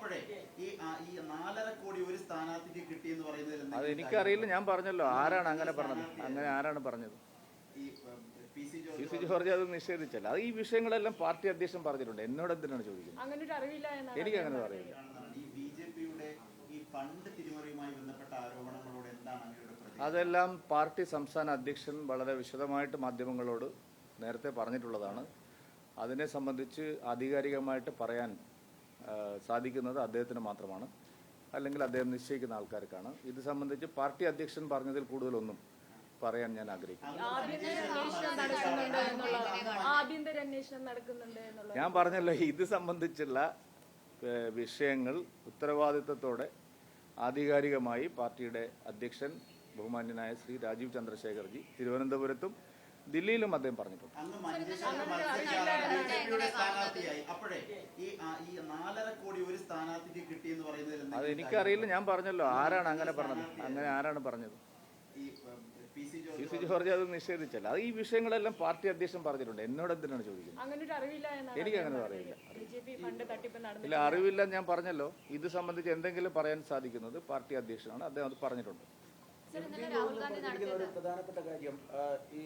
അപ്പോഴേ ഈ 4.5 കോടി ഒരു സ്ഥാനാർത്ഥിക്ക് കിട്ടിയെന്ന് പറയുന്നതിൽ അത് എനിക്കറിയില്ല. ഞാൻ പറഞ്ഞല്ലോ ആരാണ് അങ്ങനെ പറഞ്ഞത്. ആരാണ് പറഞ്ഞത്? പി സി ജോർജ് അത് നിഷേധിച്ചല്ല. അത് ഈ വിഷയങ്ങളെല്ലാം പാർട്ടി അധ്യക്ഷൻ പറഞ്ഞിട്ടുണ്ട്. എന്നോട് എന്തിനാണ് ചോദിക്കുന്നത്? എനിക്ക് അങ്ങനെ അറിയില്ല. അതെല്ലാം പാർട്ടി സംസ്ഥാന അധ്യക്ഷൻ വളരെ വിശദമായിട്ട് മാധ്യമങ്ങളോട് നേരത്തെ പറഞ്ഞിട്ടുള്ളതാണ്. അതിനെ സംബന്ധിച്ച് ആധികാരികമായിട്ട് പറയാൻ സാധിക്കുന്നത് അദ്ദേഹത്തിന് മാത്രമാണ്, അല്ലെങ്കിൽ അദ്ദേഹം നിശ്ചയിക്കുന്ന ആൾക്കാർക്കാണ്. ഇത് സംബന്ധിച്ച് പാർട്ടി അധ്യക്ഷൻ പറഞ്ഞതിൽ കൂടുതലൊന്നും പറയാൻ ഞാൻ ആഗ്രഹിക്കുന്നു. ഞാൻ പറഞ്ഞല്ലോ, ഇത് സംബന്ധിച്ചുള്ള വിഷയങ്ങൾ ഉത്തരവാദിത്തത്തോടെ ആധികാരികമായി പാർട്ടിയുടെ അധ്യക്ഷൻ ബഹുമാന്യനായ ശ്രീ രാജീവ് ചന്ദ്രശേഖർജി തിരുവനന്തപുരത്തും ദില്ലിയിലും അദ്ദേഹം പറഞ്ഞിട്ടുണ്ട്. അത് എനിക്കറിയില്ല. ഞാൻ പറഞ്ഞല്ലോ ആരാണ് അങ്ങനെ പറഞ്ഞത്. ആരാണ് പറഞ്ഞത്? പി സി ജോർജ് അത് നിഷേധിച്ചല്ല. അത് ഈ വിഷയങ്ങളെല്ലാം പാർട്ടി അധ്യക്ഷൻ പറഞ്ഞിട്ടുണ്ട്. എന്നോട് എന്തിനാണ് ചോദിക്കുന്നത്? എനിക്ക് അങ്ങനെ അറിയില്ല. ഇല്ല, അറിവില്ല. ഞാൻ പറഞ്ഞല്ലോ, ഇത് സംബന്ധിച്ച് എന്തെങ്കിലും പറയാൻ സാധിക്കുന്നത് പാർട്ടി അധ്യക്ഷനാണ്. അദ്ദേഹം അത് പറഞ്ഞിട്ടുണ്ട്. ഒരു പ്രധാനപ്പെട്ട കാര്യം, ഈ